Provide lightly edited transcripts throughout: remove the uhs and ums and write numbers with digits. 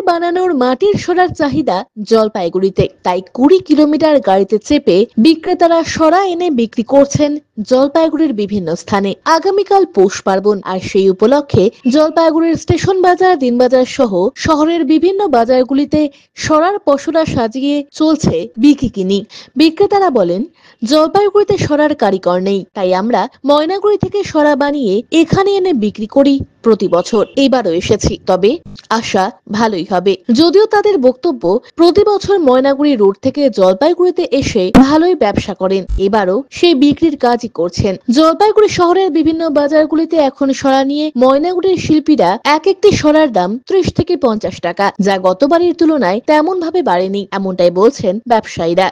বানানোর মাটির সরার চাহিদা জলপাইগুড়িতে, তাই 20 কিলোমিটার গাড়িতে চেপে বিক্রেতারা সরা এনে বিক্রি করছেন জলপাইগুড়ির বিভিন্ন স্থানে। আগামীকাল পৌষ পার্বণ, আর সেই উপলক্ষে জলপাইগুড়ির স্টেশন বাজার, দিনবাজার সহ শহরের বিভিন্ন বাজারগুলিতে সরার পসরা সাজিয়ে চলছে বিকিকিনি। বিক্রেতারা বলেন, জলপাইগুড়িতে সরার কারিগর নেই, তাই আমরা ময়নাগুড়ি থেকে সরা বানিয়ে এখানে এনে বিক্রি করি প্রতি বছর। এবারও এসেছি, তবে আশা ভালোই হবে। যদিও তাদের বক্তব্য, প্রতি বছর ময়নাগুড়ি রোড থেকে জলপাইগুড়িতে এসে ভালোই ব্যবসা করেন, এবারও সেই বিক্রির কাজই করছেন। জলপাইগুড়ি শহরের বিভিন্ন বাজারগুলিতে এখন সরা নিয়ে ময়নাগুড়ির শিল্পীরা এক একটি সরার দাম 30 থেকে 50 টাকা, যা গতবারের তুলনায় তেমন ভাবে বাড়েনি, এমনটাই বলছেন ব্যবসায়ীরা।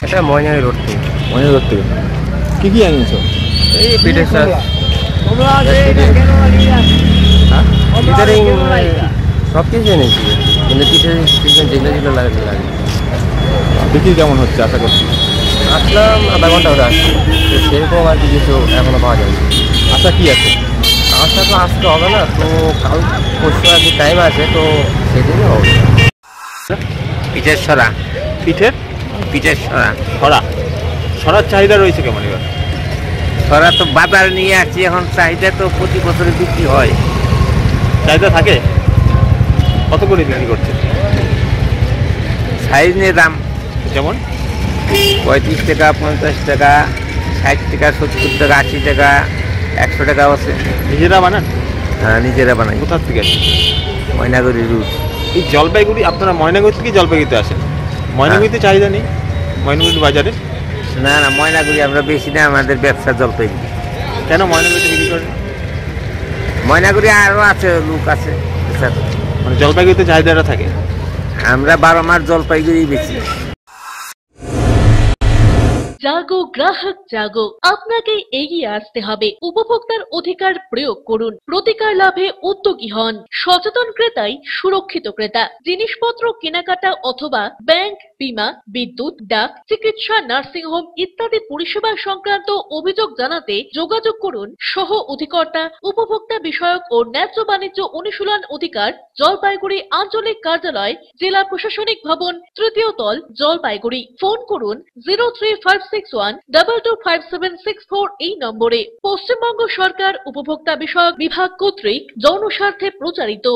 এটা ময়নাগুড়ি রোড থেকে। ময়নাগুড়ি রোড থেকে কি কি আনিয়েছো? এই পিঠের শাক, সব কিছু এনেছি, কিন্তু পিঠের যেগুলো যেগুলো লাগে। বিক্রি কেমন হচ্ছে আশা করছি? আসলাম আধা ঘন্টা হতে আসছি, সেরকম আর কি কিছু এখনো পাওয়া যায়নি। আশা কি আছে? আশা তো আসতে হবে না, তো কাল পরশু আর কি টাইম আছে, তো সেদিনই হবে। পিঠের সরা। পিঠের সরা। সরার চাহিদা রয়েছে কেমন এবার? সরা তো বাজার নিয়ে আসছি, এখন চাহিদা তো প্রতি বছরে বিক্রি হয়। চাহিদা থাকে? কত করে বিক্রি করছে? সাইজ নিয়ে দাম, যেমন 35 টাকা, 50 টাকা, 60 টাকা, 70 টাকা, 80 টাকা, 100 টাকা আছে। নিজেরা বানান? হ্যাঁ, নিজেরা বানাই। কোথা থেকে আসে? ময়নাগুড়ি রুট। এই জলপাইগুড়ি, আপনারা ময়নাগুড়ি থেকে জলপাইগুড়িতে আসেন? ময়নাগুড়িতে চাহিদা নেই ময়নাগুড়ি বাজারে? না, ময়নাগুড়ি আমরা বেশি না, আমাদের ব্যবসা জলপাইগুড়ি। কেন ময়নাগুড়িতে বিক্রি করেন? ময়নাগুড়ি আরও আছে, লোক আছে, মানে জলপাইগুড়িতে চাহিদাটা থাকে। আমরা 12 মাস জলপাইগুড়ি বেশি। জাগো গ্রাহক জাগো, আপনাকে এগিয়ে আসতে হবে। উপভোক্তার অধিকার প্রয়োগ করুন, প্রতিকার লাভে উদ্যোগী হন। সচেতন ক্রেতাই সুরক্ষিত ক্রেতা। জিনিসপত্র কেনাকাটা অথবা ব্যাংক, বীমা, বিদ্যুৎ, ডাক, চিকিৎসা, নার্সিংহোম ইত্যাদি পরিষেবা সংক্রান্ত অভিযোগ জানাতে যোগাযোগ করুন সহ অধিকর্তা, উপভোক্তা বিষয়ক ও ন্যায্য বাণিজ্য অনুশীলন অধিকার, জলপাইগুড়ি আঞ্চলিক কার্যালয়, জেলা প্রশাসনিক ভবন, তৃতীয় তল, জলপাইগুড়ি। ফোন করুন 03561225764 এই নম্বরে। পশ্চিমবঙ্গ সরকার উপভোক্তা বিষয়ক বিভাগ কর্তৃক যৌন স্বার্থে প্রচারিত।